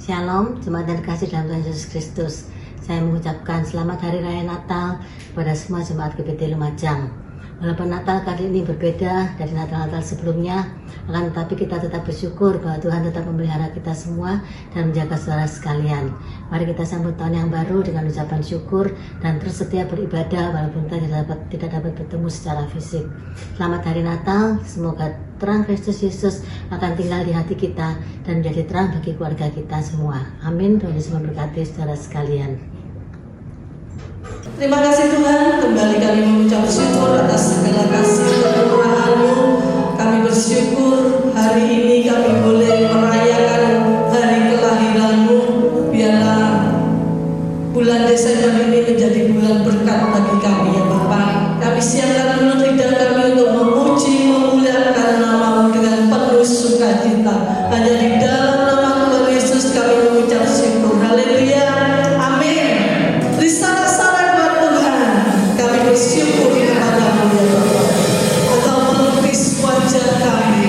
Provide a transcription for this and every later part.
Shalom, jemaat dan kasih dalam Tuhan Yesus Kristus. Saya mengucapkan selamat Hari Raya Natal kepada semua jemaat GBT Lumajang. Walaupun Natal kali ini berbeda dari Natal-Natal sebelumnya, akan tetapi kita tetap bersyukur bahwa Tuhan tetap memelihara kita semua dan menjaga saudara sekalian. Mari kita sambut tahun yang baru dengan ucapan syukur dan terus setia beribadah walaupun kita tidak dapat bertemu secara fisik. Selamat Hari Natal, semoga terang Kristus Yesus akan tinggal di hati kita dan menjadi terang bagi keluarga kita semua. Amin. Tuhan Yesus memberkati saudara sekalian. Terima kasih Tuhan, kembali kami mengucap syukur atas segala kasih dan kemurahan-Mu. Kami bersyukur hari ini kami boleh merayakan hari kelahiran-Mu. Biarlah bulan Desember ini menjadi bulan berkat bagi kami ya Bapak. Kami siapkan mulut lidah kami untuk memuji, memuliakan nama-Mu dengan penuh sukacita. Hanya di dalam nama Tuhan Yesus kami mengucap syukur. Haleluya. Amin. Risalah-salah buat Tuhan. Kami bersyukur kepada-Mu ya Bapak. Engkau melukis wajah kami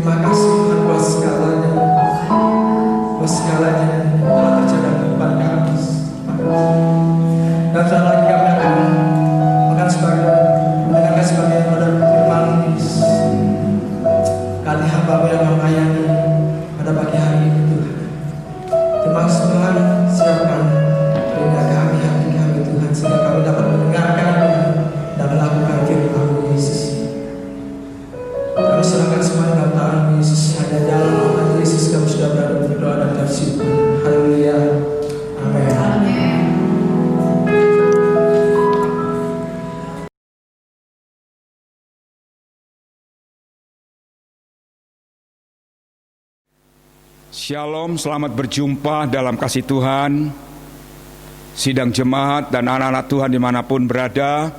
Terima kasih Tuhan buat segalanya yang telah terjadi dalam kehidupan kami. Dan setelah lagi kami akan mendengarkan sebagian pada firman kali hamba-Mu yang melayani pada pagi hari ini Tuhan. Terima kasih Tuhan, siapkan telinga kami, hati kami Tuhan, sehingga kami dapat mendengarkan dan melakukan firman-Mu Yesus. Kami serahkan semua dalam tangan Yesus. Hanya dalam nama Yesus kami sudah berdoa dan bersyukur. Haleluya. Amin. Shalom, selamat berjumpa dalam kasih Tuhan. Sidang jemaat dan anak-anak Tuhan dimanapun berada,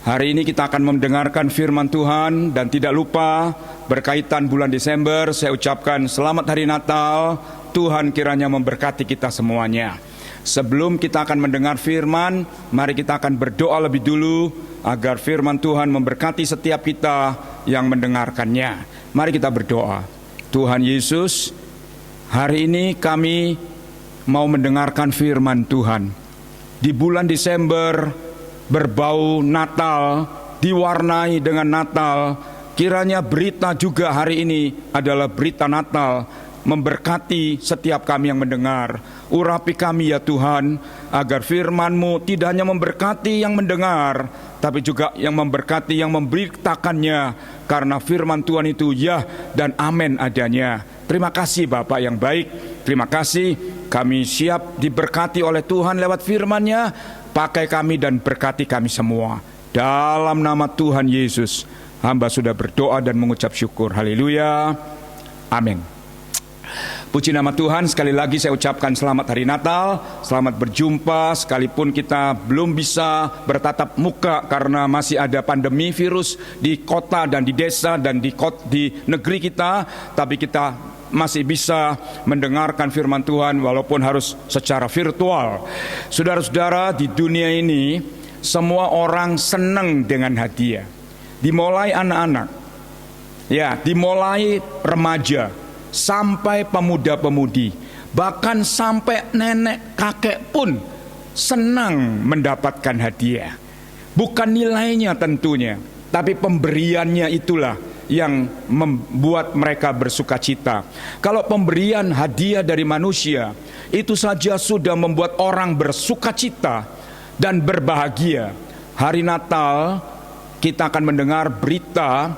hari ini kita akan mendengarkan firman Tuhan. Dan tidak lupa, berkaitan bulan Desember, saya ucapkan selamat hari Natal. Tuhan kiranya memberkati kita semuanya. Sebelum kita akan mendengar firman, mari kita akan berdoa lebih dulu agar firman Tuhan memberkati setiap kita yang mendengarkannya. Mari kita berdoa. Tuhan Yesus, hari ini kami mau mendengarkan firman Tuhan. Di bulan Desember berbau Natal, diwarnai dengan Natal. Kiranya berita juga hari ini adalah berita Natal, memberkati setiap kami yang mendengar. Urapi kami ya Tuhan, agar firman-Mu tidak hanya memberkati yang mendengar, tapi juga yang memberkati yang memberitakannya. Karena firman Tuhan itu ya dan amin adanya. Terima kasih Bapak yang baik. Terima kasih, kami siap diberkati oleh Tuhan lewat firman-Nya. Pakai kami dan berkati kami semua. Dalam nama Tuhan Yesus, hamba sudah berdoa dan mengucap syukur. Haleluya. Amin. Puji nama Tuhan, sekali lagi saya ucapkan selamat hari Natal. Selamat berjumpa, sekalipun kita belum bisa bertatap muka karena masih ada pandemi virus di kota dan di desa dan di negeri kita. Tapi kita masih bisa mendengarkan firman Tuhan walaupun harus secara virtual. Saudara-saudara, di dunia ini semua orang senang dengan hadiah. Dimulai anak-anak, ya, dimulai remaja, sampai pemuda-pemudi, bahkan sampai nenek kakek pun senang mendapatkan hadiah. Bukan nilainya tentunya, tapi pemberiannya itulah yang membuat mereka bersuka cita. Kalau pemberian hadiah dari manusia itu saja sudah membuat orang bersuka cita dan berbahagia. Hari Natal kita akan mendengar berita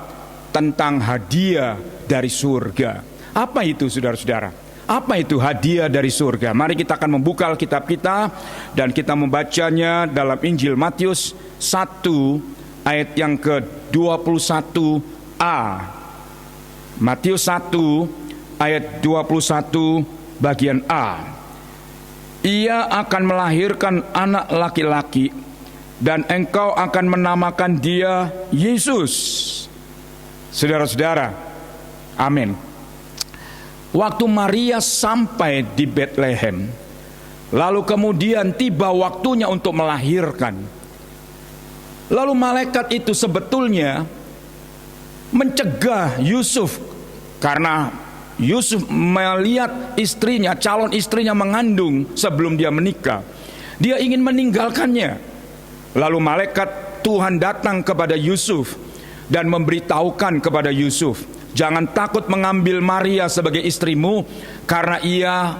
tentang hadiah dari surga. Apa itu saudara-saudara? Apa itu hadiah dari surga? Mari kita akan membuka Alkitab kita dan kita membacanya dalam Injil Matius 1 ayat yang ke-21a. Matius 1 ayat 21 bagian A. Ia akan melahirkan anak laki-laki dan engkau akan menamakan dia Yesus. Saudara-saudara, amin. Waktu Maria sampai di Bethlehem, lalu kemudian tiba waktunya untuk melahirkan. Lalu malaikat itu sebetulnya mencegah Yusuf, karena Yusuf melihat istrinya, calon istrinya mengandung sebelum dia menikah. Dia ingin meninggalkannya. Lalu malaikat Tuhan datang kepada Yusuf dan memberitahukan kepada Yusuf, jangan takut mengambil Maria sebagai istrimu, karena ia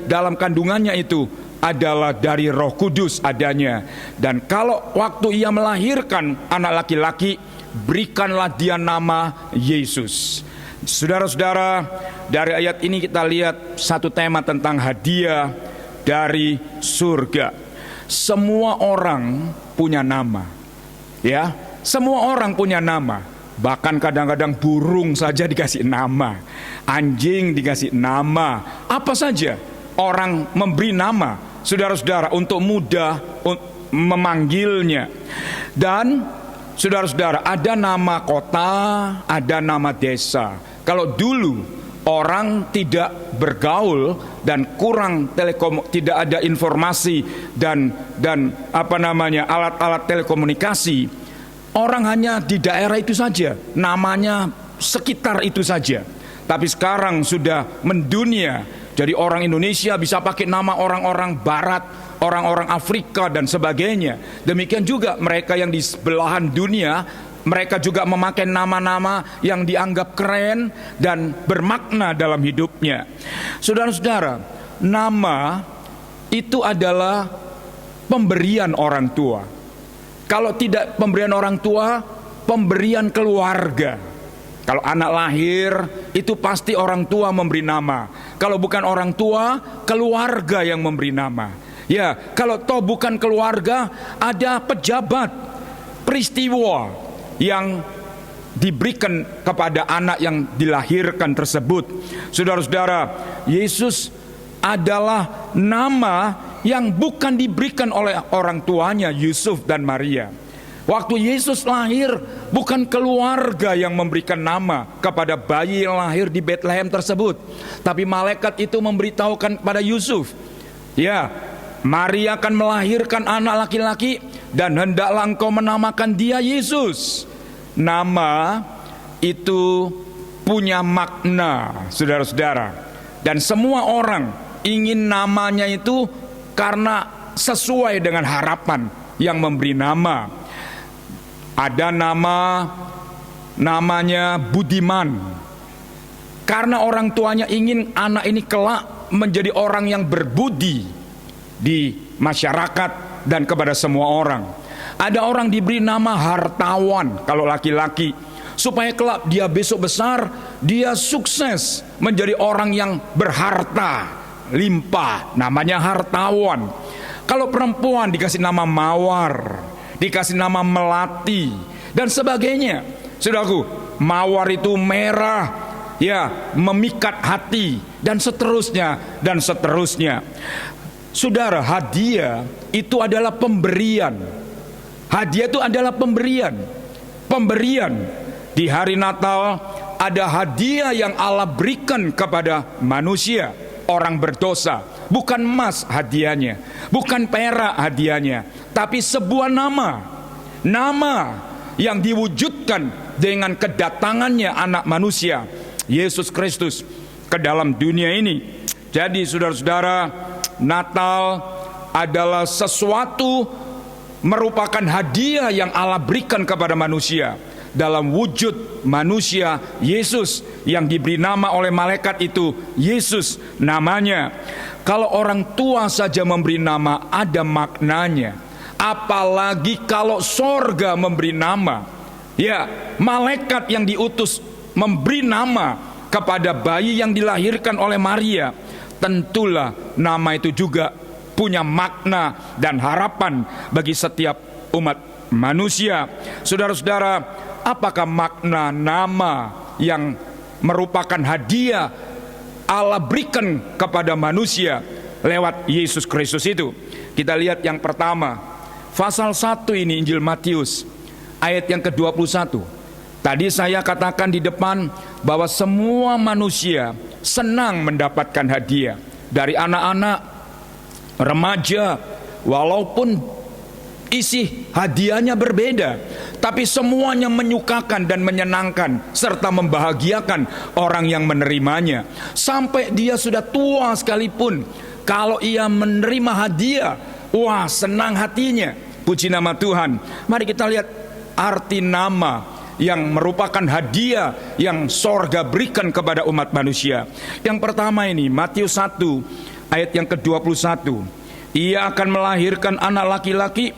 dalam kandungannya itu adalah dari Roh Kudus adanya. Dan kalau waktu ia melahirkan anak laki-laki, berikanlah dia nama Yesus. Saudara-saudara, dari ayat ini kita lihat satu tema tentang hadiah dari surga. Semua orang punya nama, ya, semua orang punya nama. Bahkan kadang-kadang burung saja dikasih nama, anjing dikasih nama, apa saja orang memberi nama, saudara-saudara, untuk mudah memanggilnya. Dan saudara-saudara, ada nama kota, ada nama desa. Kalau dulu orang tidak bergaul dan kurang tidak ada informasi dan alat-alat telekomunikasi, orang hanya di daerah itu saja, namanya sekitar itu saja. Tapi sekarang sudah mendunia. Jadi orang Indonesia bisa pakai nama orang-orang barat, orang-orang Afrika dan sebagainya. Demikian juga mereka yang di belahan dunia, mereka juga memakai nama-nama yang dianggap keren dan bermakna dalam hidupnya. Saudara-saudara, nama itu adalah pemberian orang tua. Kalau tidak pemberian orang tua, pemberian keluarga. Kalau anak lahir, itu pasti orang tua memberi nama. Kalau bukan orang tua, keluarga yang memberi nama. Ya, kalau toh bukan keluarga, ada pejabat, peristiwa yang diberikan kepada anak yang dilahirkan tersebut. Saudara-saudara, Yesus adalah nama yang bukan diberikan oleh orang tuanya, Yusuf dan Maria. Waktu Yesus lahir, bukan keluarga yang memberikan nama kepada bayi yang lahir di Bethlehem tersebut, tapi malaikat itu memberitahukan kepada Yusuf, ya, Maria akan melahirkan anak laki-laki dan hendaklah engkau menamakan dia Yesus. Nama itu punya makna, saudara-saudara, dan semua orang ingin namanya itu karena sesuai dengan harapan yang memberi nama. Ada namanya Budiman, karena orang tuanya ingin anak ini kelak menjadi orang yang berbudi di masyarakat dan kepada semua orang. Ada orang diberi nama Hartawan kalau laki-laki, supaya kelak dia besok besar, dia sukses menjadi orang yang berharta limpah, namanya Hartawan. Kalau perempuan dikasih nama Mawar, dikasih nama Melati dan sebagainya. Saudaraku, mawar itu merah, ya, memikat hati dan seterusnya dan seterusnya. Saudara, hadiah itu adalah pemberian. Hadiah itu adalah pemberian. Pemberian di hari Natal ada hadiah yang Allah berikan kepada manusia, orang berdosa. Bukan emas hadiahnya, bukan perak hadiahnya, tapi sebuah nama. Nama yang diwujudkan dengan kedatangannya anak manusia, Yesus Kristus, ke dalam dunia ini. Jadi saudara-saudara, Natal adalah sesuatu, merupakan hadiah yang Allah berikan kepada manusia dalam wujud manusia Yesus yang diberi nama oleh malaikat itu Yesus namanya. Kalau orang tua saja memberi nama ada maknanya, apalagi kalau sorga memberi nama. Ya, malaikat yang diutus memberi nama kepada bayi yang dilahirkan oleh Maria, tentulah nama itu juga punya makna dan harapan bagi setiap umat manusia. Saudara-saudara, apakah makna nama yang merupakan hadiah Allah berikan kepada manusia lewat Yesus Kristus itu? Kita lihat yang pertama, pasal 1 ini Injil Matius, ayat yang ke-21. Tadi saya katakan di depan bahwa semua manusia senang mendapatkan hadiah. Dari anak-anak, remaja, walaupun isi hadiahnya berbeda, tapi semuanya menyukakan dan menyenangkan serta membahagiakan orang yang menerimanya. Sampai dia sudah tua sekalipun, kalau ia menerima hadiah, wah, senang hatinya. Puji nama Tuhan. Mari kita lihat arti nama yang merupakan hadiah yang sorga berikan kepada umat manusia. Yang pertama ini Matius 1 ayat yang ke-21. Ia akan melahirkan anak laki-laki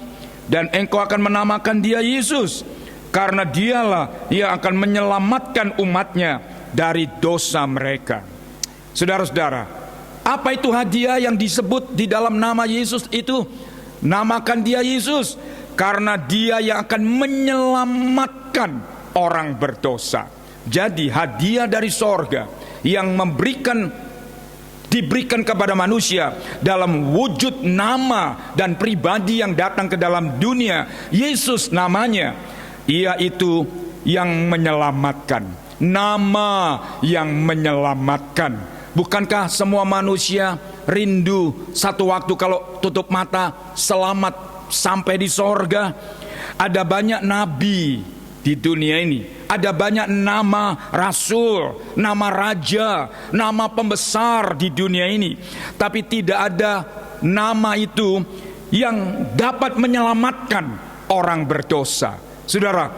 dan engkau akan menamakan dia Yesus, karena dialah yang akan menyelamatkan umatnya dari dosa mereka. Saudara-saudara, apa itu hadiah yang disebut di dalam nama Yesus itu? Namakan dia Yesus, karena dia yang akan menyelamatkan orang berdosa. Jadi hadiah dari sorga yang diberikan kepada manusia dalam wujud nama dan pribadi yang datang ke dalam dunia, Yesus namanya. Ia itu yang menyelamatkan, nama yang menyelamatkan. Bukankah semua manusia rindu satu waktu kalau tutup mata selamat sampai di sorga? Ada banyak nabi di dunia ini, ada banyak nama rasul, nama raja, nama pembesar di dunia ini, tapi tidak ada nama itu yang dapat menyelamatkan orang berdosa. Saudara,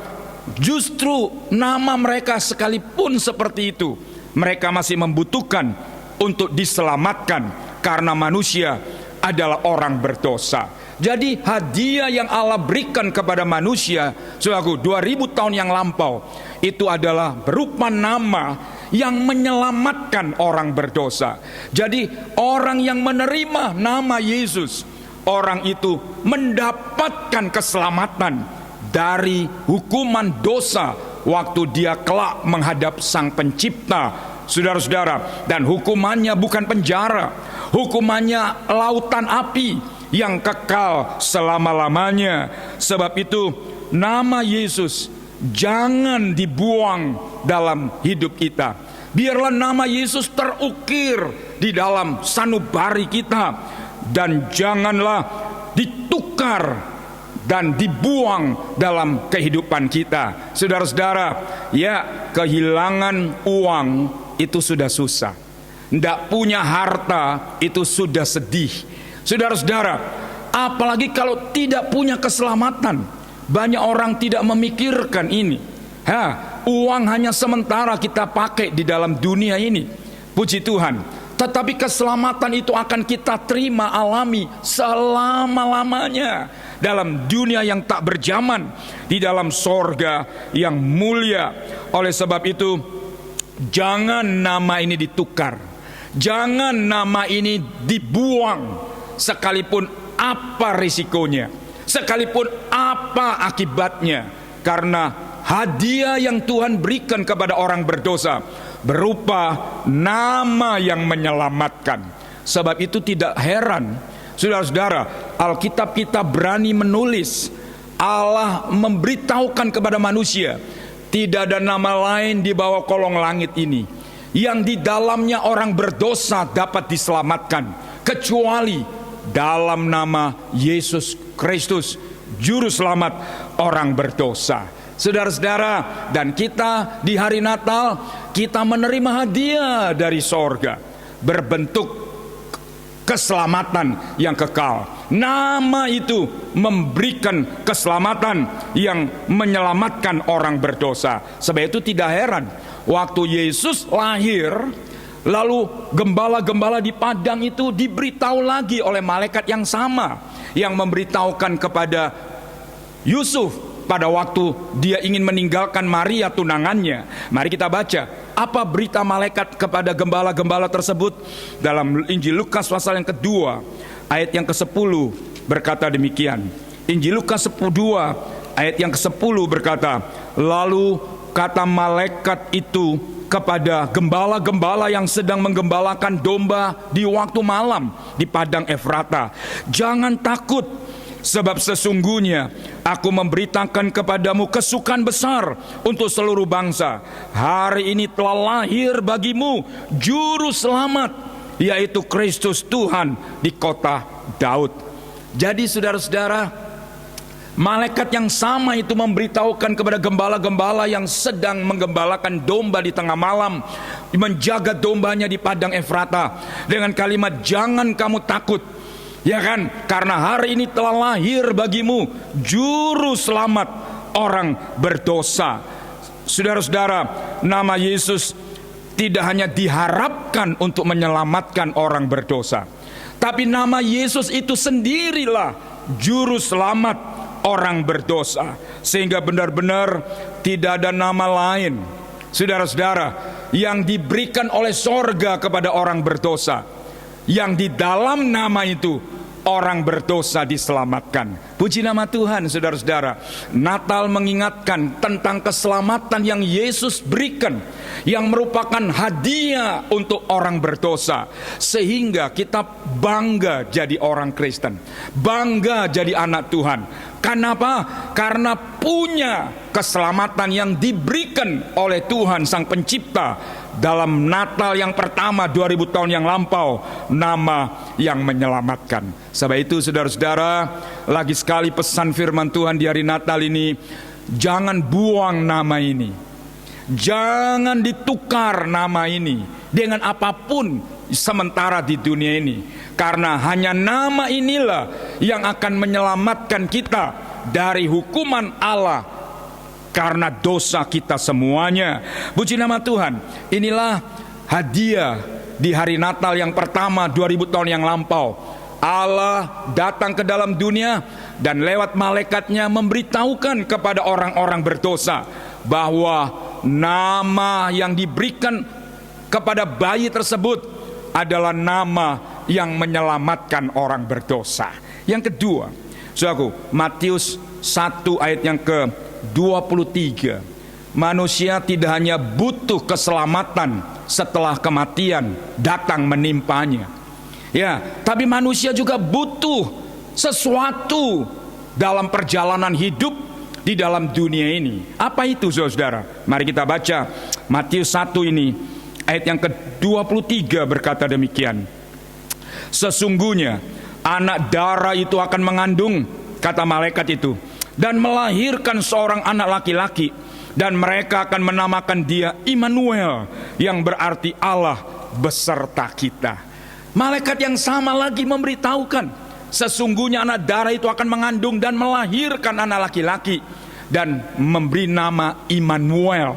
justru nama mereka sekalipun seperti itu, mereka masih membutuhkan untuk diselamatkan karena manusia adalah orang berdosa. Jadi hadiah yang Allah berikan kepada manusia, saudaraku, 2000 tahun yang lampau, itu adalah berupa nama yang menyelamatkan orang berdosa. Jadi orang yang menerima nama Yesus, orang itu mendapatkan keselamatan dari hukuman dosa waktu dia kelak menghadap Sang Pencipta, saudara-saudara. Dan hukumannya bukan penjara, hukumannya lautan api yang kekal selama-lamanya. Sebab itu nama Yesus jangan dibuang dalam hidup kita. Biarlah nama Yesus terukir di dalam sanubari kita, dan janganlah ditukar dan dibuang dalam kehidupan kita. Saudara-saudara, ya, kehilangan uang itu sudah susah, tidak punya harta itu sudah sedih. Saudara-saudara, apalagi kalau tidak punya keselamatan. Banyak orang tidak memikirkan ini. Uang hanya sementara kita pakai di dalam dunia ini, puji Tuhan. Tetapi keselamatan itu akan kita terima, alami selama-lamanya dalam dunia yang tak berjaman, di dalam sorga yang mulia. Oleh sebab itu, jangan nama ini ditukar, jangan nama ini dibuang, sekalipun apa risikonya, sekalipun apa akibatnya. Karena hadiah yang Tuhan berikan kepada orang berdosa berupa nama yang menyelamatkan. Sebab itu tidak heran, saudara-saudara, Alkitab kita berani menulis, Allah memberitahukan kepada manusia, tidak ada nama lain di bawah kolong langit ini yang di dalamnya orang berdosa dapat diselamatkan, kecuali dalam nama Yesus Kristus, Juru Selamat orang berdosa. Saudara-saudara, dan kita di hari Natal, kita menerima hadiah dari sorga berbentuk keselamatan yang kekal. Nama itu memberikan keselamatan yang menyelamatkan orang berdosa. Sebab itu tidak heran, waktu Yesus lahir, lalu gembala-gembala di padang itu diberitahu lagi oleh malaikat yang sama, yang memberitahukan kepada Yusuf pada waktu dia ingin meninggalkan Maria tunangannya. Mari kita baca apa berita malaikat kepada gembala-gembala tersebut dalam Injil Lukas pasal yang kedua, ayat yang ke-10 berkata demikian. Injil Lukas 2 ayat yang ke-10 berkata, lalu kata malaikat itu kepada gembala-gembala yang sedang menggembalakan domba di waktu malam di padang Efrata, jangan takut, sebab sesungguhnya aku memberitakan kepadamu kesukaan besar untuk seluruh bangsa. Hari ini telah lahir bagimu Juru Selamat, yaitu Kristus Tuhan di kota Daud. Jadi saudara-saudara, malaikat yang sama itu memberitahukan kepada gembala-gembala yang sedang menggembalakan domba di tengah malam, menjaga dombanya di padang Efrata, dengan kalimat jangan kamu takut, ya kan, karena hari ini telah lahir bagimu Juru Selamat orang berdosa. Saudara-saudara, nama Yesus tidak hanya diharapkan untuk menyelamatkan orang berdosa, tapi nama Yesus itu sendirilah Juru Selamat orang berdosa, sehingga benar-benar tidak ada nama lain, saudara-saudara, yang diberikan oleh sorga kepada orang berdosa, yang di dalam nama itu orang berdosa diselamatkan. Puji nama Tuhan, saudara-saudara. Natal mengingatkan tentang keselamatan yang Yesus berikan, yang merupakan hadiah untuk orang berdosa, sehingga kita bangga jadi orang Kristen, bangga jadi anak Tuhan. Kenapa? Karena punya keselamatan yang diberikan oleh Tuhan Sang Pencipta dalam Natal yang pertama 2000 tahun yang lampau, nama yang menyelamatkan. Sebab itu saudara-saudara, lagi sekali pesan firman Tuhan di hari Natal ini, jangan buang nama ini. Jangan ditukar nama ini dengan apapun sementara di dunia ini, karena hanya nama inilah yang akan menyelamatkan kita dari hukuman Allah karena dosa kita semuanya. Puji nama Tuhan. Inilah hadiah di hari Natal yang pertama 2000 tahun yang lampau. Allah datang ke dalam dunia dan lewat malaikatnya memberitahukan kepada orang-orang berdosa bahwa nama yang diberikan kepada bayi tersebut adalah nama yang menyelamatkan orang berdosa. Yang kedua, saudaraku, Matius 1 ayat yang ke-23. Manusia tidak hanya butuh keselamatan setelah kematian datang menimpanya, ya, tapi manusia juga butuh sesuatu dalam perjalanan hidup di dalam dunia ini. Apa itu, saudara? Mari kita baca Matius 1 ini ayat yang ke-23 berkata demikian. Sesungguhnya anak darah itu akan mengandung, kata malaikat itu, dan melahirkan seorang anak laki-laki, dan mereka akan menamakan dia Immanuel, yang berarti Allah beserta kita. Malaikat yang sama lagi memberitahukan, sesungguhnya anak darah itu akan mengandung dan melahirkan anak laki-laki, dan memberi nama Immanuel,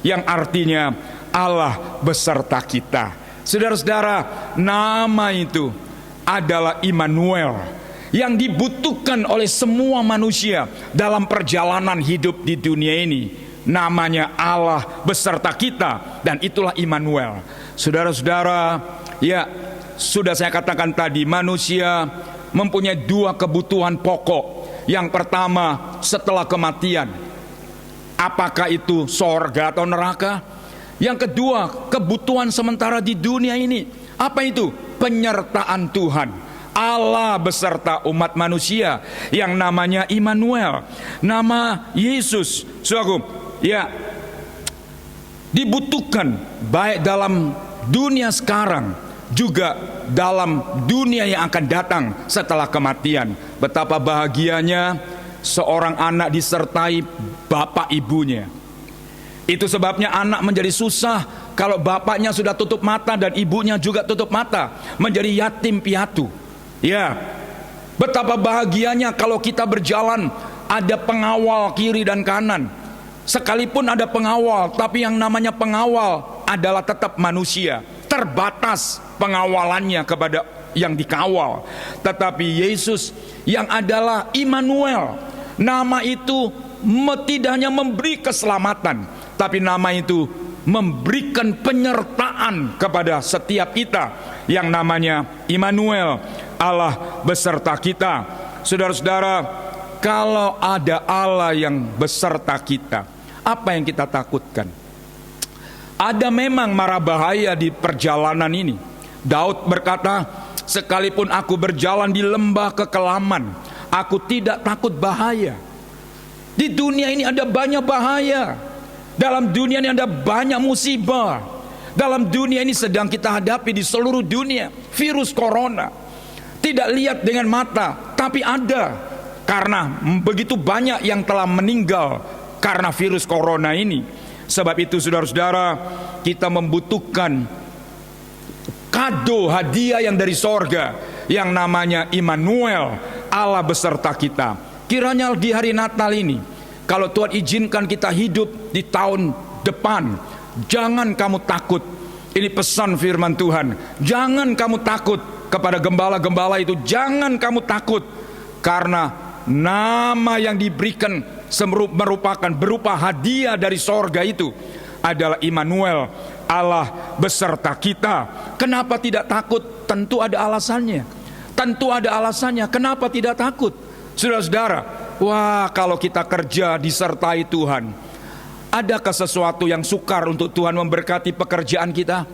yang artinya Allah beserta kita. Saudara-saudara, nama itu adalah Immanuel yang dibutuhkan oleh semua manusia dalam perjalanan hidup di dunia ini. Namanya Allah beserta kita, dan itulah Immanuel. Saudara-saudara, ya, sudah saya katakan tadi, manusia mempunyai dua kebutuhan pokok. Yang pertama, setelah kematian, apakah itu sorga atau neraka? Yang kedua, kebutuhan sementara di dunia ini, apa itu? Penyertaan Tuhan, Allah beserta umat manusia, yang namanya Immanuel, nama Yesus. Saudaraku, ya, dibutuhkan baik dalam dunia sekarang, juga dalam dunia yang akan datang setelah kematian. Betapa bahagianya seorang anak disertai bapak ibunya. Itu sebabnya anak menjadi susah kalau bapaknya sudah tutup mata dan ibunya juga tutup mata, menjadi yatim piatu. Ya, betapa bahagianya kalau kita berjalan ada pengawal kiri dan kanan. Sekalipun ada pengawal, tapi yang namanya pengawal adalah tetap manusia, terbatas pengawalannya kepada yang dikawal. Tetapi Yesus yang adalah Immanuel, nama itu tidak hanya memberi keselamatan, tapi nama itu memberikan penyertaan kepada setiap kita, yang namanya Immanuel, Allah beserta kita. Saudara-saudara, kalau ada Allah yang beserta kita, apa yang kita takutkan? Ada memang mara bahaya di perjalanan ini. Daud berkata, sekalipun aku berjalan di lembah kekelaman, aku tidak takut bahaya. Di dunia ini ada banyak bahaya. Dalam dunia ini ada banyak musibah. Dalam dunia ini sedang kita hadapi di seluruh dunia virus corona. Tidak lihat dengan mata, tapi ada. Karena begitu banyak yang telah meninggal karena virus corona ini. Sebab itu saudara-saudara, kita membutuhkan kado hadiah yang dari sorga, yang namanya Immanuel, Allah beserta kita. Kiranya di hari Natal ini, kalau Tuhan izinkan kita hidup di tahun depan, jangan kamu takut. Ini pesan firman Tuhan. Jangan kamu takut kepada gembala-gembala itu. Jangan kamu takut, karena nama yang diberikan merupakan berupa hadiah dari sorga itu adalah Immanuel, Allah beserta kita. Kenapa tidak takut? Tentu ada alasannya. Tentu ada alasannya. Kenapa tidak takut? Saudara-saudara, wah, kalau kita kerja disertai Tuhan, adakah sesuatu yang sukar untuk Tuhan memberkati pekerjaan kita?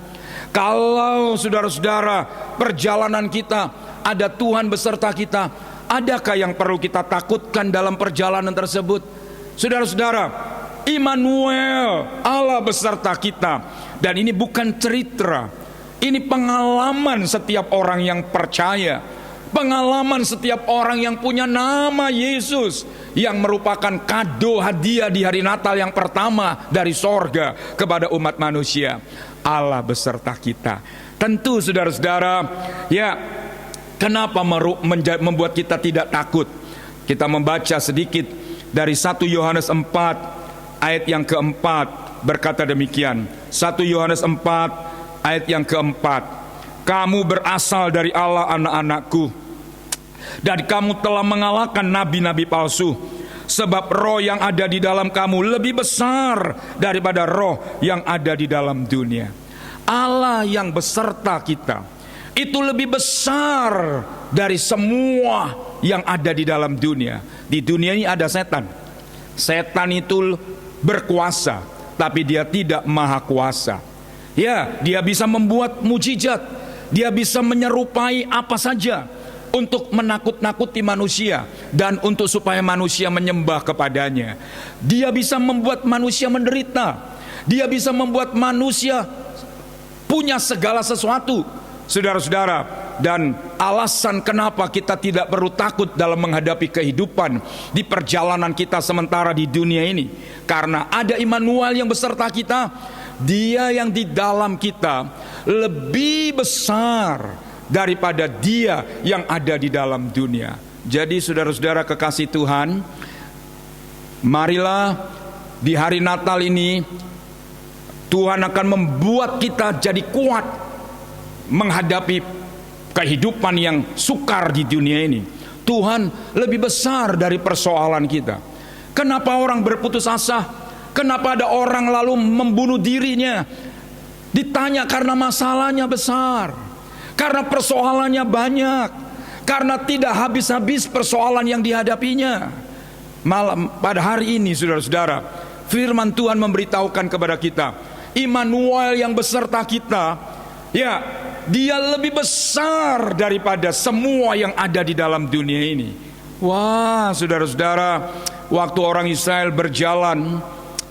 Kalau saudara-saudara, perjalanan kita ada Tuhan beserta kita, adakah yang perlu kita takutkan dalam perjalanan tersebut? Saudara-saudara, Immanuel, Allah beserta kita. Dan ini bukan cerita, ini pengalaman setiap orang yang percaya, pengalaman setiap orang yang punya nama Yesus, yang merupakan kado hadiah di hari Natal yang pertama dari sorga kepada umat manusia. Allah beserta kita. Tentu saudara-saudara, ya, kenapa membuat kita tidak takut? Kita membaca sedikit dari 1 Yohanes 4 ayat yang keempat, berkata demikian. 1 Yohanes 4 ayat yang keempat, kamu berasal dari Allah anak-anakku, dan kamu telah mengalahkan nabi-nabi palsu, sebab roh yang ada di dalam kamu lebih besar daripada roh yang ada di dalam dunia. Allah yang beserta kita itu lebih besar dari semua yang ada di dalam dunia. Di dunia ini ada setan. Setan itu berkuasa, tapi dia tidak maha kuasa. Ya, dia bisa membuat mujizat, dia bisa menyerupai apa saja untuk menakut-nakuti manusia dan untuk supaya manusia menyembah kepadanya. Dia bisa membuat manusia menderita. Dia bisa membuat manusia punya segala sesuatu, saudara-saudara. Dan alasan kenapa kita tidak perlu takut dalam menghadapi kehidupan di perjalanan kita sementara di dunia ini, karena ada Immanuel yang beserta kita. Dia yang di dalam kita lebih besar daripada dia yang ada di dalam dunia. Jadi saudara-saudara kekasih Tuhan, marilah di hari Natal ini Tuhan akan membuat kita jadi kuat menghadapi kehidupan yang sukar di dunia ini. Tuhan lebih besar dari persoalan kita. Kenapa orang berputus asa? Kenapa ada orang lalu membunuh dirinya? Ditanya karena masalahnya besar, karena persoalannya banyak, karena tidak habis-habis persoalan yang dihadapinya. Malam pada hari ini saudara-saudara, firman Tuhan memberitahukan kepada kita, Immanuel yang beserta kita, ya, dia lebih besar daripada semua yang ada di dalam dunia ini. Wah, saudara-saudara, waktu orang Israel berjalan,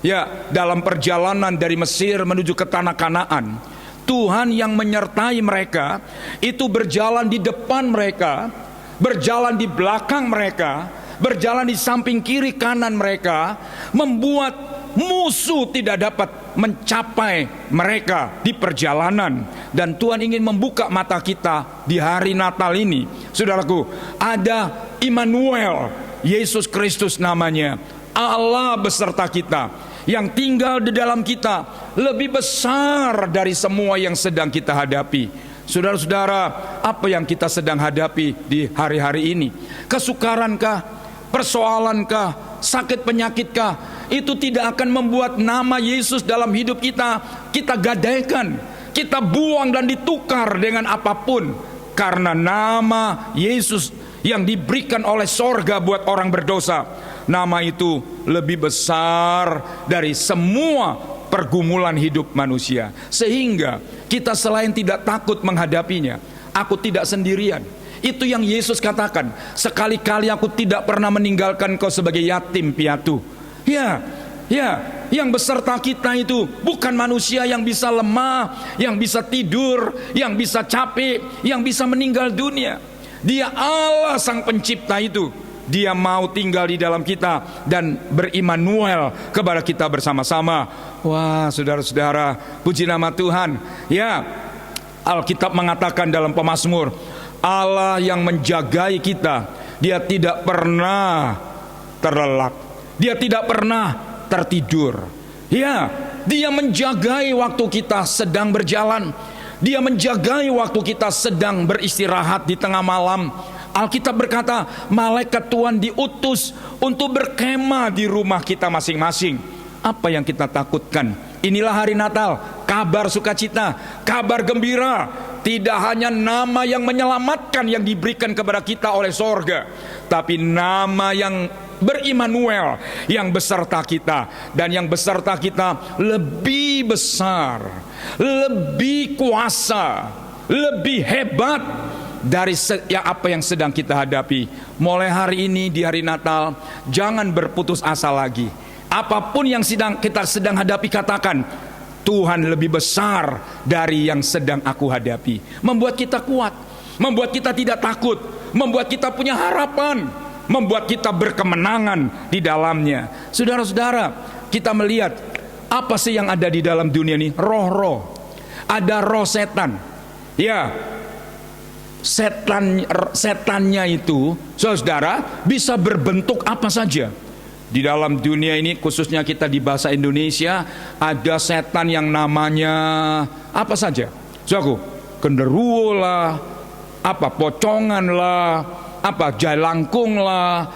ya, dalam perjalanan dari Mesir menuju ke tanah Kanaan, Tuhan yang menyertai mereka, itu berjalan di depan mereka, berjalan di belakang mereka, berjalan di samping kiri kanan mereka, membuat musuh tidak dapat mencapai mereka di perjalanan. Dan Tuhan ingin membuka mata kita di hari Natal ini, saudaraku. Ada Immanuel, Yesus Kristus namanya, Allah beserta kita, yang tinggal di dalam kita, lebih besar dari semua yang sedang kita hadapi. Saudara-saudara, apa yang kita sedang hadapi di hari-hari ini? Kesukarankah? Persoalankah? Sakit penyakitkah? Itu tidak akan membuat nama Yesus dalam hidup kita gadaikan, kita buang dan ditukar dengan apapun. Karena nama Yesus yang diberikan oleh sorga buat orang berdosa, nama itu lebih besar dari semua pergumulan hidup manusia. Sehingga kita selain tidak takut menghadapinya, aku tidak sendirian. Itu yang Yesus katakan, sekali-kali aku tidak pernah meninggalkan kau sebagai yatim piatu. Ya, yang beserta kita itu bukan manusia yang bisa lemah, yang bisa tidur, yang bisa capek, yang bisa meninggal dunia. Dia Allah sang pencipta itu. Dia mau tinggal di dalam kita dan berimmanuel kepada kita bersama-sama. Wah, saudara-saudara, puji nama Tuhan. Ya, Alkitab mengatakan dalam Pemazmur, Allah yang menjagai kita, dia tidak pernah terlelap, dia tidak pernah tertidur. Ya, dia menjagai waktu kita sedang berjalan, dia menjagai waktu kita sedang beristirahat di tengah malam. Alkitab berkata, malaikat Tuhan diutus untuk berkemah di rumah kita masing-masing. Apa yang kita takutkan? Inilah hari Natal, kabar sukacita, kabar gembira. Tidak hanya nama yang menyelamatkan yang diberikan kepada kita oleh sorga, tapi nama yang berimmanuel, yang beserta kita. Dan yang beserta kita lebih besar, lebih kuasa, lebih hebat dari apa yang sedang kita hadapi. Mulai hari ini di hari Natal, jangan berputus asa lagi. Apapun yang kita sedang hadapi, katakan, Tuhan lebih besar dari yang sedang aku hadapi. Membuat kita kuat, membuat kita tidak takut, membuat kita punya harapan. membuat kita berkemenangan di dalamnya. Saudara-saudara, kita melihat apa sih yang ada di dalam dunia ini? Roh-roh. Ada roh setan. Ya, setannya itu, saudara, bisa berbentuk apa saja. Di dalam dunia ini, khususnya kita di bahasa Indonesia, ada setan yang namanya apa saja. Saudaraku, genderuwo lah, apa pocongan lah, apa jalangkung lah,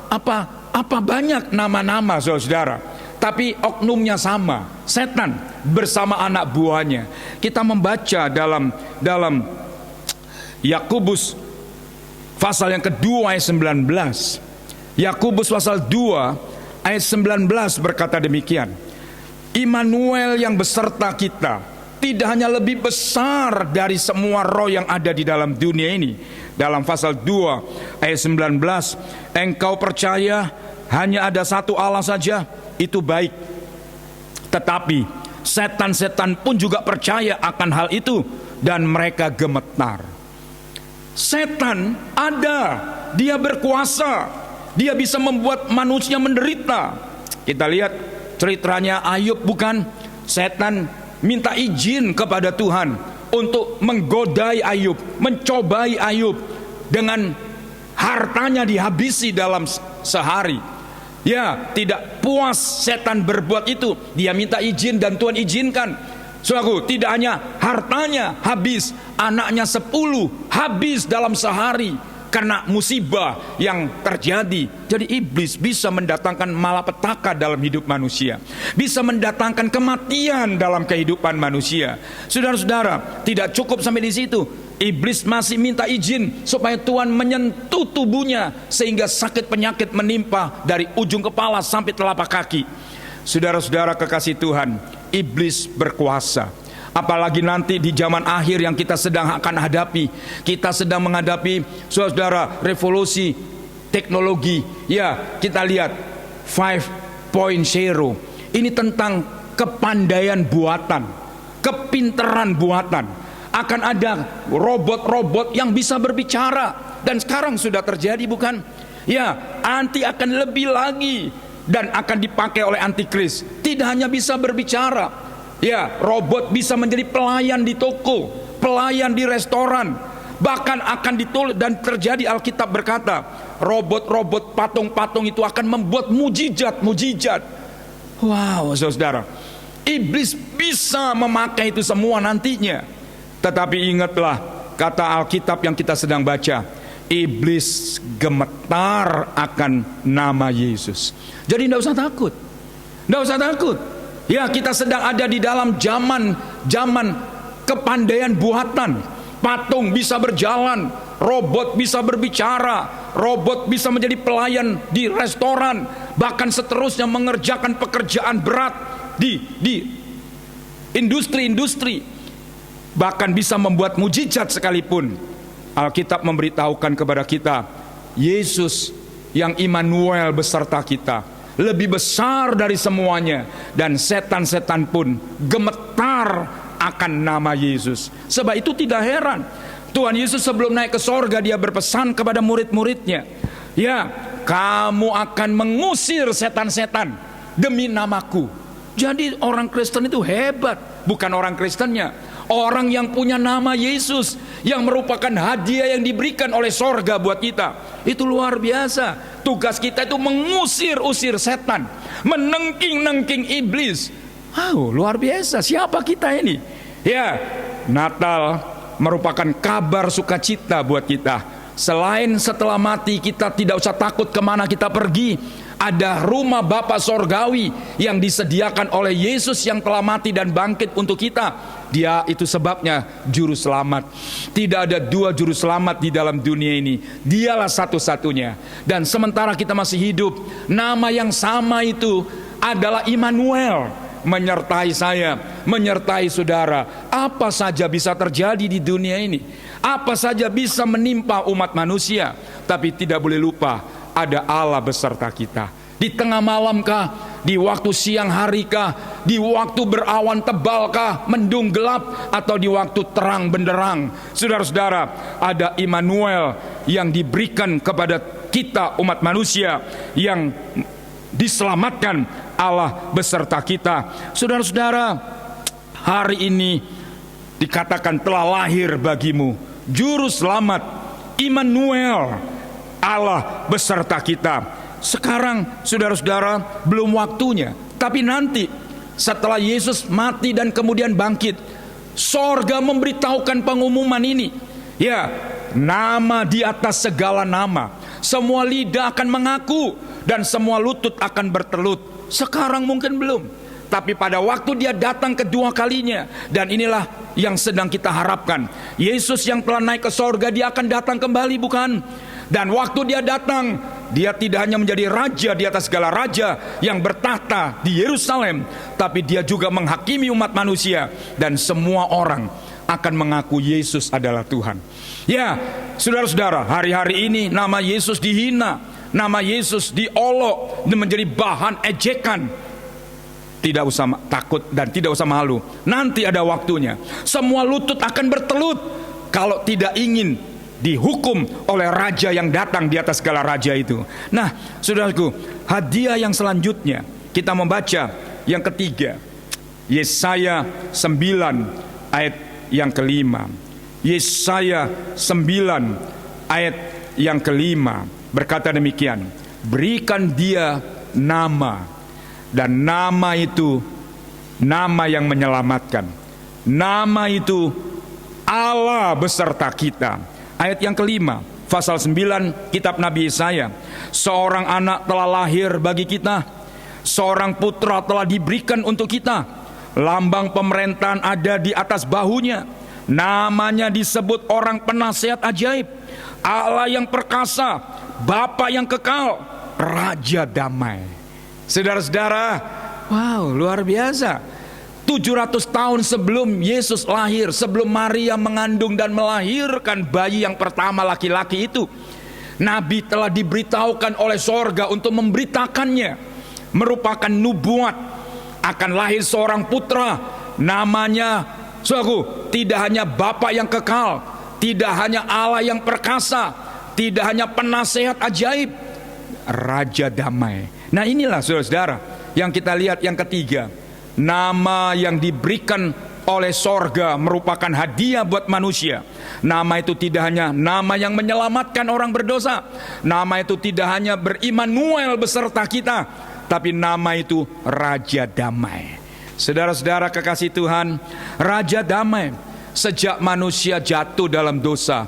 apa banyak nama-nama, saudara. Tapi oknumnya sama, setan bersama anak buahnya. Kita membaca dalam Yakobus pasal yang kedua ayat 19. Yakobus pasal 2 ayat 19 berkata demikian. Immanuel yang beserta kita tidak hanya lebih besar dari semua roh yang ada di dalam dunia ini. Dalam pasal 2 ayat 19, engkau percaya hanya ada satu Allah saja, itu baik. Tetapi setan-setan pun juga percaya akan hal itu dan mereka gemetar. Setan ada, dia berkuasa, dia bisa membuat manusia menderita. Kita lihat ceritanya Ayub, bukan? Setan minta izin kepada Tuhan untuk menggodai Ayub, mencobai Ayub, dengan hartanya dihabisi dalam sehari. Ya, tidak puas setan berbuat itu, dia minta izin dan Tuhan izinkan. Saudaraku, tidak hanya hartanya habis, anaknya 10 habis dalam sehari karena musibah yang terjadi. Jadi iblis bisa mendatangkan malapetaka dalam hidup manusia, bisa mendatangkan kematian dalam kehidupan manusia. Saudara-saudara, tidak cukup sampai di situ. Iblis masih minta izin supaya Tuhan menyentuh tubuhnya sehingga sakit penyakit menimpa dari ujung kepala sampai telapak kaki. Saudara-saudara kekasih Tuhan, iblis berkuasa. Apalagi nanti di zaman akhir yang kita sedang akan hadapi. Kita sedang menghadapi, saudara, revolusi teknologi. Ya, kita lihat 5.0. Ini tentang kepandaian buatan, kepintaran buatan. Akan ada robot-robot yang bisa berbicara. Dan sekarang sudah terjadi, bukan? Ya, nanti akan lebih lagi dan akan dipakai oleh antikris. Tidak hanya bisa berbicara, ya, robot bisa menjadi pelayan di toko, pelayan di restoran. Bahkan akan ditulis dan terjadi, Alkitab berkata, robot-robot patung-patung itu akan membuat mujizat-mujizat. Wow, saudara, iblis bisa memakai itu semua nantinya. Tetapi ingatlah kata Alkitab yang kita sedang baca, iblis gemetar akan nama Yesus. Jadi tidak usah takut, tidak usah takut. Ya, kita sedang ada di dalam zaman kepandaian buatan. Patung bisa berjalan, robot bisa berbicara, robot bisa menjadi pelayan di restoran, bahkan seterusnya mengerjakan pekerjaan berat di industri-industri. Bahkan bisa membuat mujizat sekalipun. Alkitab memberitahukan kepada kita, Yesus yang Immanuel beserta kita lebih besar dari semuanya, dan setan-setan pun gemetar akan nama Yesus. Sebab itu tidak heran Tuhan Yesus sebelum naik ke sorga, dia berpesan kepada murid-muridnya, ya, kamu akan mengusir setan-setan demi namaku. Jadi orang Kristen itu hebat, bukan orang Kristennya, orang yang punya nama Yesus, yang merupakan hadiah yang diberikan oleh sorga buat kita. Itu luar biasa. Tugas kita itu mengusir-usir setan, menengking-nengking iblis. Wow, luar biasa. Siapa kita ini? Ya, Natal merupakan kabar sukacita buat kita. Selain setelah mati kita tidak usah takut kemana kita pergi. Ada rumah Bapa Sorgawi yang disediakan oleh Yesus yang telah mati dan bangkit untuk kita. Dia itu sebabnya juru selamat. Tidak ada dua juru selamat di dalam dunia ini. Dialah satu-satunya. Dan sementara kita masih hidup, nama yang sama itu adalah Immanuel. Menyertai saya, menyertai saudara. Apa saja bisa terjadi di dunia ini, apa saja bisa menimpa umat manusia, tapi tidak boleh lupa ada Allah beserta kita. Di tengah malam kah, di waktu siang hari kah, di waktu berawan tebal kah, mendung gelap, atau di waktu terang benderang, saudara-saudara, ada Immanuel yang diberikan kepada kita umat manusia yang diselamatkan Allah beserta kita. Saudara-saudara, hari ini dikatakan telah lahir bagimu Juru Selamat, Immanuel, Allah beserta kita. Sekarang saudara-saudara belum waktunya, tapi nanti setelah Yesus mati dan kemudian bangkit, sorga memberitahukan pengumuman ini. Ya, nama di atas segala nama, semua lidah akan mengaku dan semua lutut akan bertelut. Sekarang mungkin belum, tapi pada waktu dia datang kedua kalinya, dan inilah yang sedang kita harapkan. Yesus yang telah naik ke sorga, dia akan datang kembali, bukan? Dan waktu dia datang, dia tidak hanya menjadi raja di atas segala raja yang bertahta di Yerusalem, tapi dia juga menghakimi umat manusia, dan semua orang akan mengaku Yesus adalah Tuhan. Ya, saudara-saudara, hari-hari ini nama Yesus dihina, nama Yesus diolok dan menjadi bahan ejekan. Tidak usah takut dan tidak usah malu. Nanti ada waktunya. Semua lutut akan bertelut kalau tidak ingin dihukum oleh raja yang datang di atas segala raja itu. Nah, saudaraku, hadiah yang selanjutnya kita membaca yang ketiga, Yesaya 9 ayat yang kelima. Yesaya 9 ayat yang kelima berkata demikian, berikan dia nama, dan nama itu nama yang menyelamatkan. Nama itu Allah beserta kita. Ayat yang kelima, pasal 9 kitab Nabi Yesaya. Seorang anak telah lahir bagi kita, seorang putra telah diberikan untuk kita. Lambang pemerintahan ada di atas bahunya. Namanya disebut orang penasihat ajaib, Allah yang perkasa, Bapa yang kekal, Raja damai. Saudara-saudara, wow, luar biasa. 700 tahun sebelum Yesus lahir, sebelum Maria mengandung dan melahirkan bayi yang pertama laki-laki itu, Nabi telah diberitahukan oleh sorga untuk memberitakannya. Merupakan nubuat, akan lahir seorang putra, namanya, saudaraku, tidak hanya Bapa yang kekal, tidak hanya Allah yang perkasa, tidak hanya penasehat ajaib, Raja damai. Nah, inilah saudara-saudara yang kita lihat yang ketiga. Nama yang diberikan oleh sorga merupakan hadiah buat manusia. Nama itu tidak hanya nama yang menyelamatkan orang berdosa, nama itu tidak hanya berimmanuel beserta kita, tapi nama itu Raja damai. Saudara-saudara kekasih Tuhan, Raja damai. Sejak manusia jatuh dalam dosa,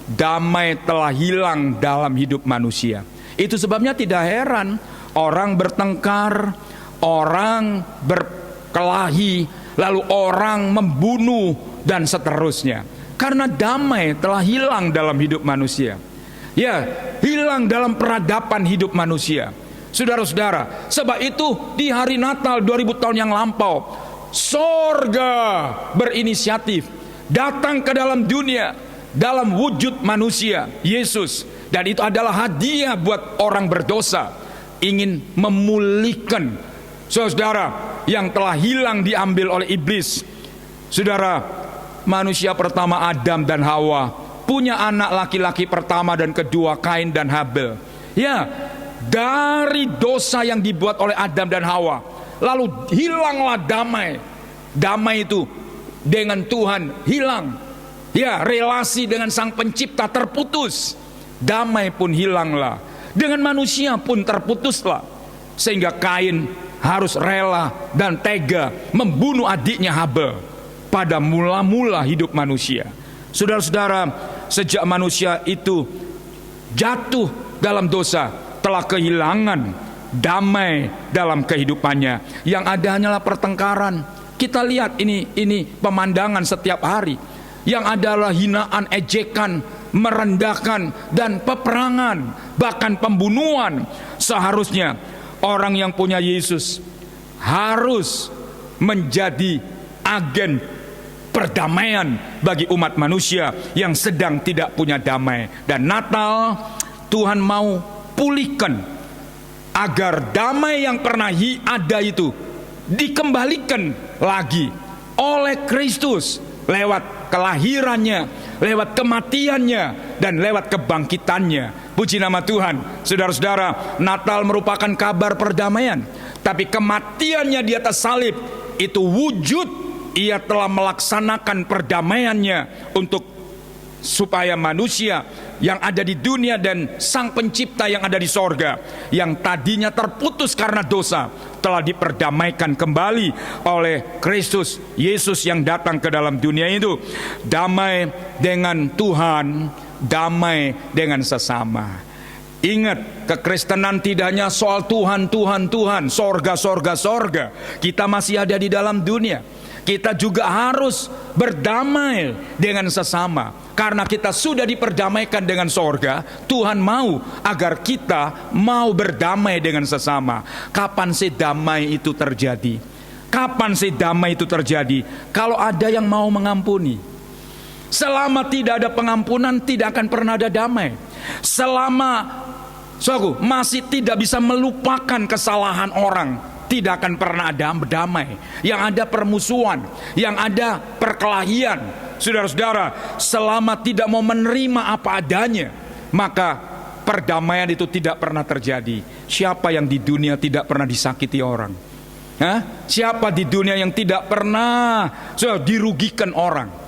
damai telah hilang dalam hidup manusia. Itu sebabnya tidak heran orang bertengkar, orang berkelahi, lalu orang membunuh dan seterusnya. Karena damai telah hilang dalam hidup manusia. Ya, hilang dalam peradaban hidup manusia. Saudara-saudara, sebab itu di hari Natal 2000 tahun yang lampau, sorga berinisiatif datang ke dalam dunia dalam wujud manusia, Yesus. Dan itu adalah hadiah buat orang berdosa, ingin memulihkan saudara yang telah hilang diambil oleh iblis. Saudara, manusia pertama Adam dan Hawa punya anak laki-laki pertama dan kedua, Kain dan Habel. Ya, dari dosa yang dibuat oleh Adam dan Hawa, lalu hilanglah damai. Damai itu dengan Tuhan hilang. Ya, relasi dengan Sang Pencipta terputus. Damai pun hilanglah. Dengan manusia pun terputuslah. Sehingga Kain harus rela dan tega membunuh adiknya Habel pada mula-mula hidup manusia. Saudara-saudara, sejak manusia itu jatuh dalam dosa, telah kehilangan damai dalam kehidupannya. Yang ada hanyalah pertengkaran. Kita lihat ini pemandangan setiap hari. Yang adalah hinaan, ejekan, merendahkan, dan peperangan, bahkan pembunuhan. Seharusnya orang yang punya Yesus harus menjadi agen perdamaian bagi umat manusia yang sedang tidak punya damai. Dan Natal, Tuhan mau pulihkan agar damai yang pernah ada itu dikembalikan lagi oleh Kristus lewat kelahirannya, lewat kematiannya, dan lewat kebangkitannya. Puji nama Tuhan. Saudara-saudara, Natal merupakan kabar perdamaian. Tapi kematiannya di atas salib itu wujud ia telah melaksanakan perdamaiannya untuk supaya manusia yang ada di dunia dan Sang Pencipta yang ada di sorga, yang tadinya terputus karena dosa, telah diperdamaikan kembali oleh Kristus Yesus yang datang ke dalam dunia itu. Damai dengan Tuhan, damai dengan sesama. Ingat, kekristenan tidak hanya soal Tuhan, Tuhan, Tuhan, sorga, sorga, sorga. Kita masih ada di dalam dunia. Kita juga harus berdamai dengan sesama. Karena kita sudah diperdamaikan dengan sorga, Tuhan mau agar kita mau berdamai dengan sesama. Kapan sih damai itu terjadi? Kapan sih damai itu terjadi? Kalau ada yang mau mengampuni. Selama tidak ada pengampunan, tidak akan pernah ada damai. Selama masih tidak bisa melupakan kesalahan orang, tidak akan pernah ada damai. Yang ada permusuhan, yang ada perkelahian. Saudara-saudara, selama tidak mau menerima apa adanya, maka perdamaian itu tidak pernah terjadi. Siapa yang di dunia tidak pernah disakiti orang? Siapa di dunia yang tidak pernah dirugikan orang?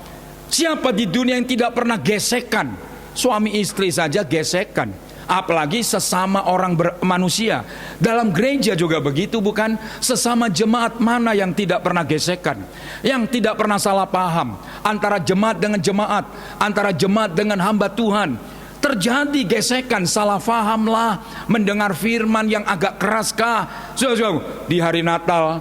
Siapa di dunia yang tidak pernah gesekan? Suami istri saja gesekan, apalagi sesama orang manusia. Dalam gereja juga begitu, bukan? Sesama jemaat mana yang tidak pernah gesekan, yang tidak pernah salah paham antara jemaat dengan jemaat, antara jemaat dengan hamba Tuhan. Terjadi gesekan, salah paham lah, mendengar firman yang agak keras kah? Di hari Natal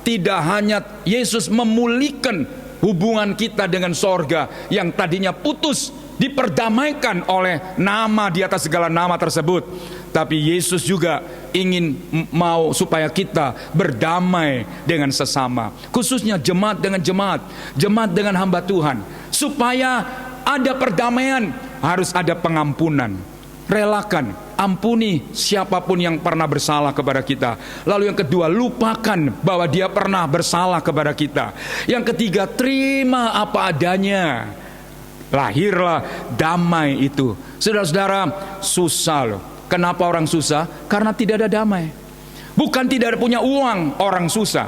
tidak hanya Yesus memulihkan hubungan kita dengan sorga yang tadinya putus, diperdamaikan oleh nama di atas segala nama tersebut, tapi Yesus juga ingin mau supaya kita berdamai dengan sesama, khususnya jemaat dengan jemaat, jemaat dengan hamba Tuhan. Supaya ada perdamaian, harus ada pengampunan. Relakan, ampuni siapapun yang pernah bersalah kepada kita. Lalu yang kedua, lupakan bahwa dia pernah bersalah kepada kita. Yang ketiga, terima apa adanya. Lahirlah damai itu. Saudara-saudara, susah loh. Kenapa orang susah? Karena tidak ada damai. Bukan tidak punya uang orang susah.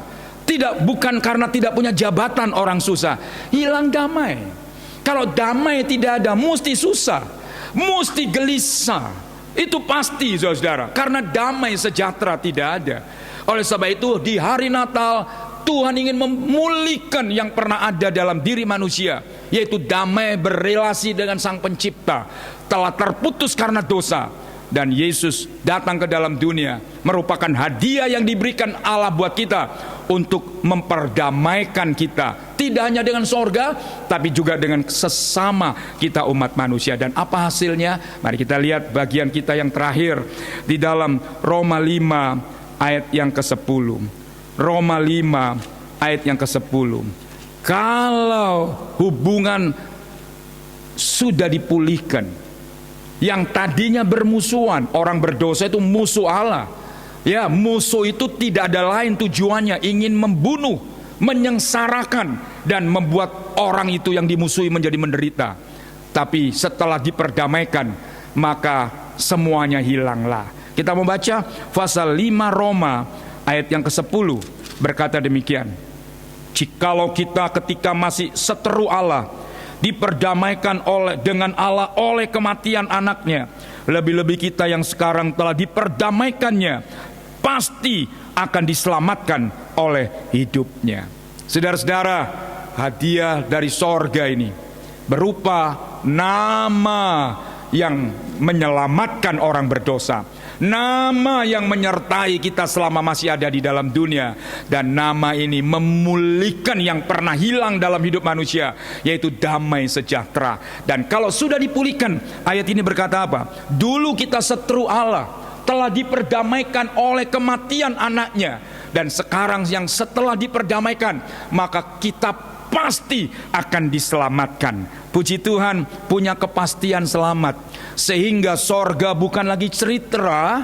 Bukan karena tidak punya jabatan orang susah. Hilang damai. Kalau damai tidak ada, mesti susah, mesti gelisah. Itu pasti, saudara. Karena damai sejahtera tidak ada. Oleh sebab itu, di hari Natal Tuhan ingin memulihkan yang pernah ada dalam diri manusia, yaitu damai berrelasi dengan Sang Pencipta. Telah terputus karena dosa, dan Yesus datang ke dalam dunia, merupakan hadiah yang diberikan Allah buat kita untuk memperdamaikan kita, tidak hanya dengan sorga, tapi juga dengan sesama kita umat manusia. Dan apa hasilnya? Mari kita lihat bagian kita yang terakhir di dalam Roma 5 ayat yang ke-10. Roma 5 ayat yang ke-10. Kalau hubungan sudah dipulihkan, yang tadinya bermusuhan, orang berdosa itu musuh Allah. Ya, musuh itu tidak ada lain tujuannya, ingin membunuh, menyengsarakan, dan membuat orang itu yang dimusuhi menjadi menderita. Tapi setelah diperdamaikan, maka semuanya hilanglah. Kita membaca pasal 5 Roma ayat yang ke-10 berkata demikian. Jikalau kita ketika masih seteru Allah diperdamaikan dengan Allah oleh kematian anaknya, lebih-lebih kita yang sekarang telah diperdamaikannya pasti akan diselamatkan oleh hidupnya. Saudara-saudara, hadiah dari sorga ini berupa nama yang menyelamatkan orang berdosa, nama yang menyertai kita selama masih ada di dalam dunia, dan nama ini memulihkan yang pernah hilang dalam hidup manusia, yaitu damai sejahtera. Dan kalau sudah dipulihkan, ayat ini berkata apa? Dulu kita seteru Allah, telah diperdamaikan oleh kematian anaknya, dan sekarang yang setelah diperdamaikan, maka kita pasti akan diselamatkan. Puji Tuhan, punya kepastian selamat, sehingga sorga bukan lagi cerita,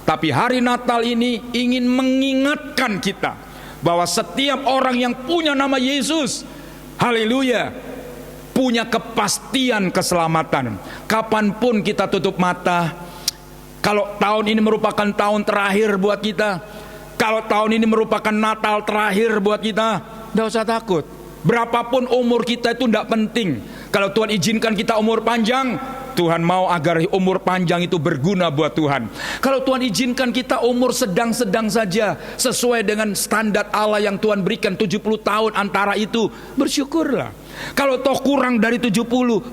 tapi hari Natal ini ingin mengingatkan kita bahwa setiap orang yang punya nama Yesus, haleluya, punya kepastian keselamatan. Kapanpun kita tutup mata, Kalau tahun ini merupakan tahun terakhir buat kita, kalau tahun ini merupakan Natal terakhir buat kita, tidak usah takut. Berapapun umur kita itu tidak penting. Kalau Tuhan izinkan kita umur panjang, Tuhan mau agar umur panjang itu berguna buat Tuhan. Kalau Tuhan izinkan kita umur sedang-sedang saja, sesuai dengan standar Allah yang Tuhan berikan 70 tahun antara itu, bersyukurlah. Kalau toh kurang dari 70,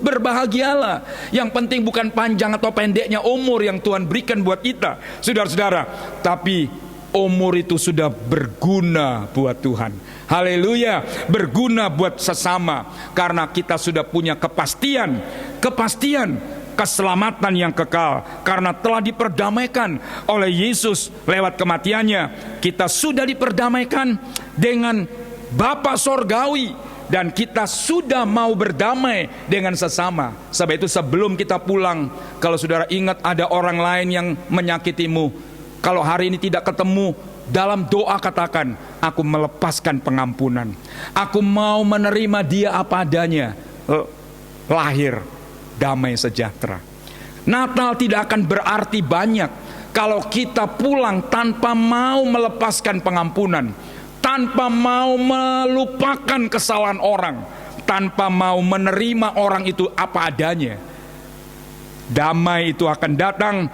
berbahagialah. Yang penting bukan panjang atau pendeknya umur yang Tuhan berikan buat kita, saudara-saudara, tapi umur itu sudah berguna buat Tuhan. Haleluya, berguna buat sesama, karena kita sudah punya kepastian keselamatan yang kekal, karena telah diperdamaikan oleh Yesus lewat kematiannya. Kita sudah diperdamaikan dengan Bapa Sorgawi, dan kita sudah mau berdamai dengan sesama. Sebab itu sebelum kita pulang, kalau saudara ingat ada orang lain yang menyakitimu, kalau hari ini tidak ketemu, dalam doa katakan, aku melepaskan pengampunan, aku mau menerima dia apa adanya. Lahir damai sejahtera. Natal tidak akan berarti banyak kalau kita pulang tanpa mau melepaskan pengampunan, tanpa mau melupakan kesalahan orang, tanpa mau menerima orang itu apa adanya. Damai itu akan datang,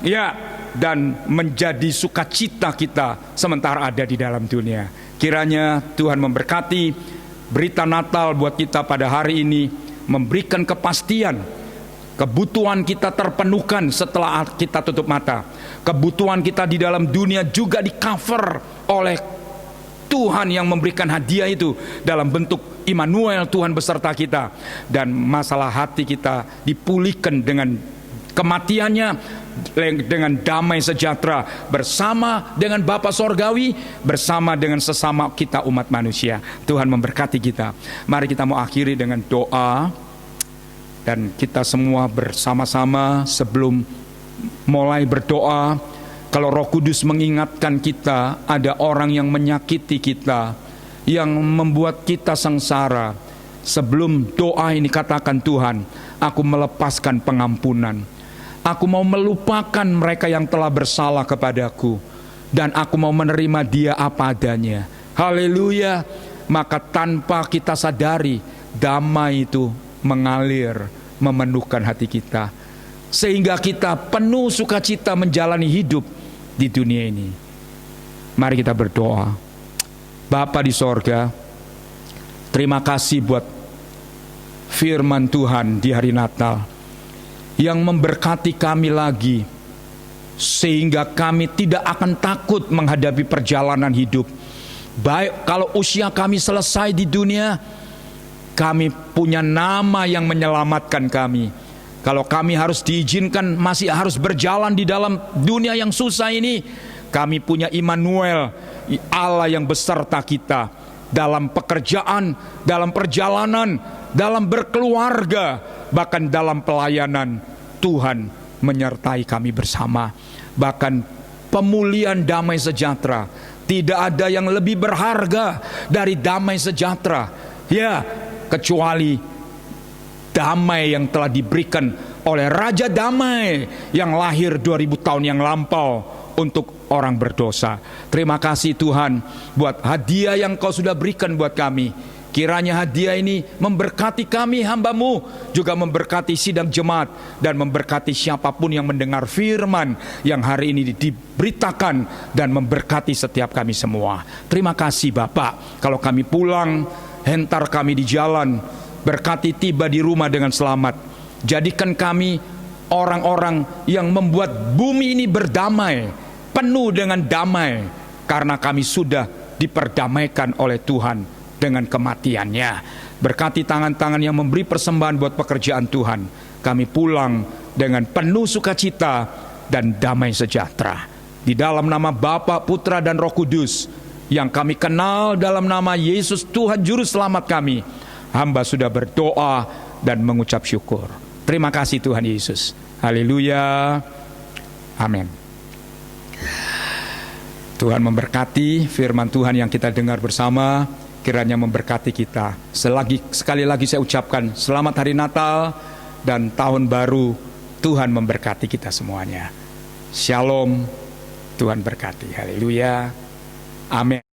ya, dan menjadi sukacita kita sementara ada di dalam dunia. Kiranya Tuhan memberkati berita Natal buat kita pada hari ini, memberikan kepastian. Kebutuhan kita terpenuhkan setelah kita tutup mata. Kebutuhan kita di dalam dunia juga di cover oleh Tuhan yang memberikan hadiah itu dalam bentuk Immanuel, Tuhan beserta kita. Dan masalah hati kita dipulihkan dengan kematiannya, dengan damai sejahtera bersama dengan Bapa Sorgawi, bersama dengan sesama kita umat manusia. Tuhan memberkati kita. Mari kita mau akhiri dengan doa, dan kita semua bersama-sama sebelum mulai berdoa. Kalau Roh Kudus mengingatkan kita ada orang yang menyakiti kita, yang membuat kita sengsara, sebelum doa ini katakan, Tuhan, aku melepaskan pengampunan. Aku mau melupakan mereka yang telah bersalah kepadaku, dan aku mau menerima dia apa adanya. Haleluya. Maka tanpa kita sadari, damai itu mengalir, memenuhkan hati kita, sehingga kita penuh sukacita menjalani hidup di dunia ini. Mari kita berdoa. Bapa di sorga, terima kasih buat firman Tuhan di hari Natal yang memberkati kami lagi, sehingga kami tidak akan takut menghadapi perjalanan hidup. Baik kalau usia kami selesai di dunia, kami punya nama yang menyelamatkan kami. Kalau kami harus diizinkan masih harus berjalan di dalam dunia yang susah ini, kami punya Immanuel, Allah yang beserta kita dalam pekerjaan, dalam perjalanan, dalam berkeluarga, bahkan dalam pelayanan. Tuhan menyertai kami bersama. Bahkan pemulihan damai sejahtera, tidak ada yang lebih berharga dari damai sejahtera, ya, kecuali damai yang telah diberikan oleh Raja Damai yang lahir 2000 tahun yang lampau untuk orang berdosa. Terima kasih Tuhan buat hadiah yang Kau sudah berikan buat kami. Kiranya hadiah ini memberkati kami hamba-Mu, juga memberkati sidang jemaat, dan memberkati siapapun yang mendengar firman yang hari ini diberitakan, dan memberkati setiap kami semua. Terima kasih Bapak. Kalau kami pulang, hentar kami di jalan, berkati tiba di rumah dengan selamat. Jadikan kami orang-orang yang membuat bumi ini berdamai, penuh dengan damai, karena kami sudah diperdamaikan oleh Tuhan dengan kematiannya. Berkati tangan-tangan yang memberi persembahan buat pekerjaan Tuhan. Kami pulang dengan penuh sukacita dan damai sejahtera. Di dalam nama Bapa, Putra, dan Roh Kudus, yang kami kenal dalam nama Yesus Tuhan Juru Selamat kami, hamba sudah berdoa dan mengucap syukur. Terima kasih Tuhan Yesus. Haleluya. Amin. Tuhan memberkati firman Tuhan yang kita dengar bersama. Kiranya memberkati kita. Sekali lagi saya ucapkan selamat hari Natal dan tahun baru. Tuhan memberkati kita semuanya. Shalom. Tuhan berkati. Haleluya. Amin.